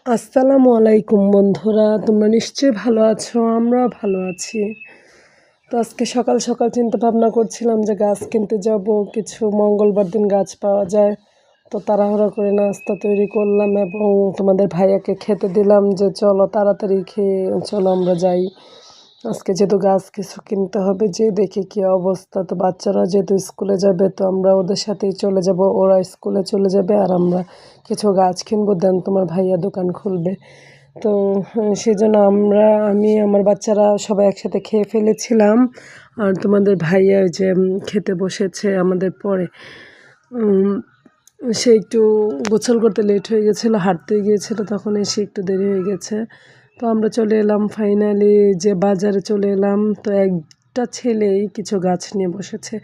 আসসালামু আলাইকুম বন্ধুরা, তোমরা নিশ্চয়ই ভালো আছো, আমরাও ভালো আছি। তো আজকে সকাল সকাল চিন্তা ভাবনা করছিলাম যে গাছ কিনতে যাব, কিছু মঙ্গলবার দিন গাছ পাওয়া যায়। তো তাড়াহুড়ো করে নাস্তা তৈরি করলাম এবং তোমাদের ভাইয়াকে খেতে দিলাম যে চলো তাড়াতাড়ি খেয়ে চলো আমরা যাই। আজকে যেহেতু গাছ কিছু কিনতে হবে, যে দেখি কি অবস্থা। তো বাচ্চারা যেহেতু স্কুলে যাবে, তো আমরা ওদের সাথেই চলে যাব, ওরা স্কুলে চলে যাবে আর আমরা কিছু গাছ কিনবো, দেন তোমার ভাইয়া দোকান খুলবে। তো সেজন্য আমি আমার বাচ্চারা সবাই একসাথে খেয়ে ফেলেছিলাম। আর তোমাদের ভাইয়া ওই যে খেতে বসেছে আমাদের পরে। উম, সে একটু গোসল করতে লেট হয়ে গেছিলো, হাঁটতে গিয়েছিলো, তখন এসে একটু দেরি হয়ে গেছে। তো আমরা চলে এলাম ফাইনালি, যে বাজারে চলে এলাম। তো একটা ছেলেই কিছু গাছ নিয়ে বসেছে,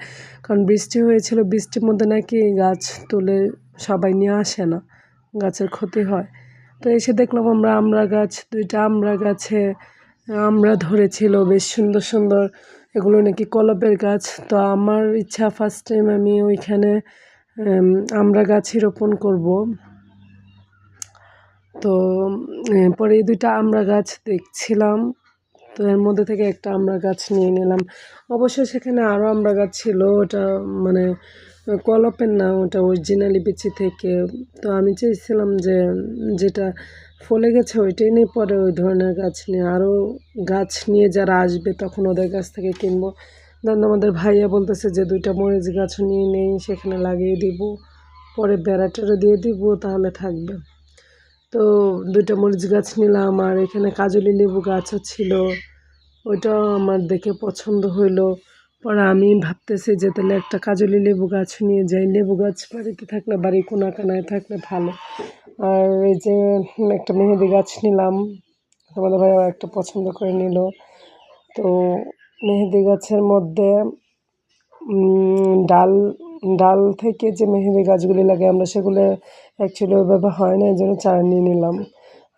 কারণ বৃষ্টি হয়েছিল, বৃষ্টির মধ্যে নাকি গাছ তুলে সবাই নিয়ে আসে না, গাছের ক্ষতি হয়। তো এসে দেখলাম আমরা আমড়া গাছ, দুইটা আমড়া গাছে আমড়া ধরেছিল বেশ সুন্দর সুন্দর, এগুলো নাকি কলপের গাছ। তো আমার ইচ্ছা ফার্স্ট টাইম আমি ওইখানে আমড়া গাছই রোপণ করব। তো পরে এই দুইটা আমড়া গাছ দেখছিলাম, তো এর মধ্যে থেকে একটা আমড়া গাছ নিয়ে নিলাম। অবশ্য সেখানে আরও আমড়া গাছ ছিল, ওটা মানে কলপের না, ওটা অরিজিনালি বিচি থেকে। তো আমি চেয়েছিলাম যে যেটা ফলে গেছে ওইটাই নিয়ে, পরে ওই ধরনের গাছ নিয়ে আরও গাছ নিয়ে যারা আসবে তখন ওদের কাছ থেকে কিনবো। দেন আমাদের ভাইয়া বলতেছে যে দুইটা মরিচ গাছও নিয়ে নেই, সেখানে লাগিয়ে দিব, পরে বেড়া টেরা দিয়ে দিব, তাহলে থাকবে। তো দুইটা মরিচ গাছ নিলাম, আর এখানে কাজলি লেবু গাছও ছিল, ওইটাও আমার দেখে পছন্দ হইলো। পরে আমি ভাবতেছি যে তাহলে একটা কাজলি লেবু গাছ নিয়ে যাই, লেবু গাছ বাড়িতে থাকলে, বাড়ির কোনাকানায় থাকলে ভালো। আর এই যে একটা মেহেদি গাছ নিলাম, তোমাদের ভাইয়াও একটা পছন্দ করে নিল। তো মেহেদি গাছের মধ্যে ডাল ডাল থেকে যে মেহেদি গাছগুলি লাগে, আমরা সেগুলো অ্যাকচুয়ালি ওইভাবে হয় না, এই জন্য চারা নিয়ে নিলাম।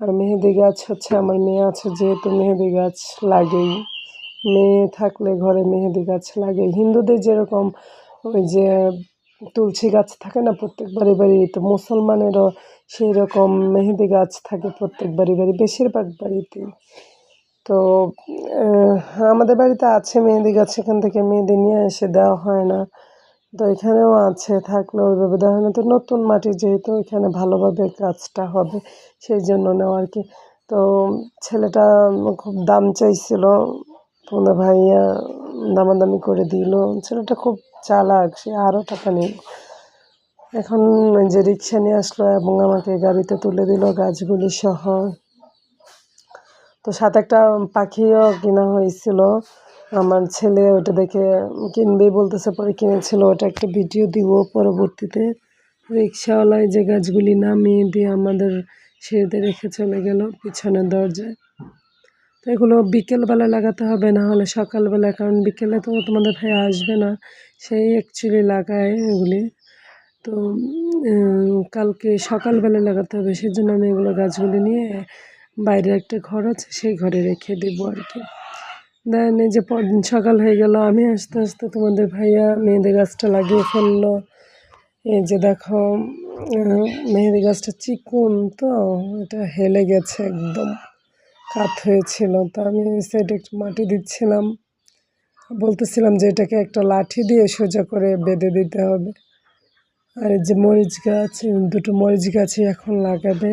আর মেহেদি গাছ হচ্ছে, আমার মেয়ে আছে যেহেতু, মেহেদি গাছ লাগেই, মেয়ে থাকলে ঘরে মেহেদি গাছ লাগে। হিন্দুদের যেরকম ওই যে তুলসী গাছ থাকে না প্রত্যেক বাড়ি বাড়ি, তো মুসলমানেরও সেই রকম মেহেদি গাছ থাকে প্রত্যেক বাড়ি বাড়ি, বেশিরভাগ বাড়িতেই। তো আমাদের বাড়িতে আছে মেহেদি গাছ, সেখান থেকে মেহেদি নিয়ে এসে দেওয়া হয় না। তো এখানেও আছে, থাকলেও ওইভাবে দেওয়া হয় না। তো নতুন মাটি যেহেতু, এখানে ভালোভাবে গাছটা হবে সেই জন্য নেওয়া আর কি। তো ছেলেটা খুব দাম চাইছিল, তোমাদের ভাইয়া দামাদামি করে দিল। ছেলেটা খুব চালাক, সে আরও টাকা নিল। এখন যে রিক্সা নিয়ে আসলো এবং আমাকে গাড়িতে তুলে দিল গাছগুলি সহ। তো সাথে একটা পাখিও কেনা হয়েছিল, আমার ছেলে ওটা দেখে কিনবেই বলতেছে, পরে কিনেছিল। ওটা একটা ভিডিও দিব পরবর্তীতে। রিক্সাওয়ালায় যে গাছগুলি নামিয়ে দিয়ে আমাদের সিঁড়িতে রেখে চলে গেল পিছনের দরজায়। তো এগুলো বিকেলবেলা লাগাতে হবে, না হলে সকালবেলা, কারণ বিকেলে তো তোমাদের ভাই আসবে না, সেই অ্যাকচুয়ালি লাগায় এগুলি। তো কালকে সকালবেলা লাগাতে হবে, সেই জন্য আমি এগুলো গাছগুলি নিয়ে বাইরে একটা ঘর আছে, সেই ঘরে রেখে দেবো আর কি। দেন এই যে পরদিন সকাল হয়ে গেল, আমি আস্তে আস্তে তোমাদের ভাইয়া মেহেদি গাছটা লাগিয়ে ফেললো। এই যে দেখো, মেহেদি গাছটা চিকুন, তো এটা হেলে গেছে, একদম কাত হয়েছিল। তো আমি ওই সাইডে একটু মাটি দিচ্ছিলাম, বলতেছিলাম যে এটাকে একটা লাঠি দিয়ে সোজা করে বেঁধে দিতে হবে। আর এই যে মরিচ গাছ, দুটো মরিচ গাছই এখন লাগাবে।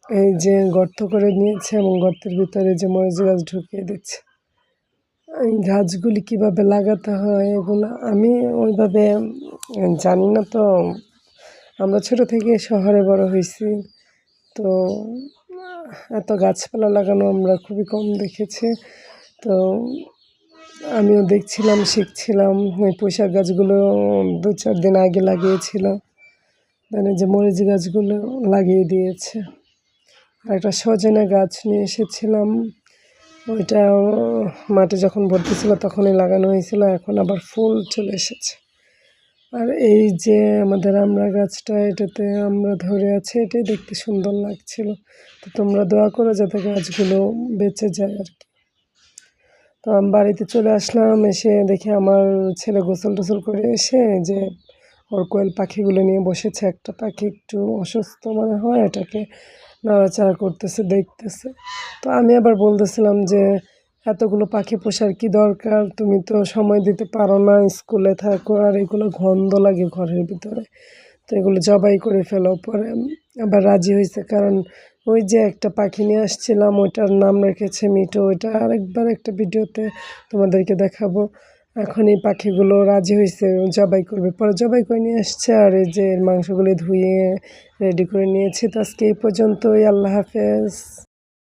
এই যে গর্ত করে নিয়েছে এবং গর্তের ভিতরে যে মরিচ গাছ ঢুকিয়ে দিচ্ছে। এই গাছগুলি কিভাবে লাগাতে হয় এগুলো আমি ওইভাবে জানি না। তো আমরা ছোটো থেকে শহরে বড় হয়েছি, তো এত গাছপালা লাগানো আমরা খুবই কম দেখেছি। তো আমিও দেখছিলাম, শিখছিলাম। ওই পুঁইশাক গাছগুলো 2-4 দিন আগে লাগিয়েছিল, মানে যে মরিচ গাছগুলো লাগিয়ে দিয়েছে। আর একটা সজনে গাছ নিয়ে এসেছিলাম, ওইটা মাটি যখন ভর্তি ছিল তখনই লাগানো হয়েছিল, এখন আবার ফুল চলে এসেছে। আর এই যে আমাদের আমড়া গাছটা, এটাতে আমরা ধরে আছে, এটাই দেখতে সুন্দর লাগছিল। তো তোমরা দোয়া করো যাতে গাছগুলো বেঁচে যায় আর কি। তো আমি বাড়িতে চলে আসলাম, এসে দেখি আমার ছেলে গোসল টোসল করে এসে যে ওর কোয়েল পাখিগুলো নিয়ে বসেছে। একটা পাখি একটু অসুস্থ মনে হয়, এটাকে নাড়াচাড়া করতেছে, দেখতেছে। তো আমি আবার বলতেছিলাম যে এতগুলো পাখি পোষার কি দরকার, তুমি তো সময় দিতে পারো না, স্কুলে থাকো, আর এগুলো গন্ধ লাগে ঘরের ভিতরে, তো এগুলো জবাই করে ফেলো। পরে আবার রাজি হয়েছে, কারণ ওই যে একটা পাখি নিয়ে আসছিলাম, ওইটার নাম রেখেছে মিঠু, ওইটা আরেকবার একটা ভিডিওতে তোমাদেরকে দেখাবো। এখন এই পাখিগুলো রাজি হয়েছে, জবাই করবে, পরে জবাই করে নিয়ে আসছে। আর এই যে এর মাংসগুলো ধুয়ে রেডি করে নিয়েছি। তো আজকে এই পর্যন্তই, আল্লাহ হাফেজ।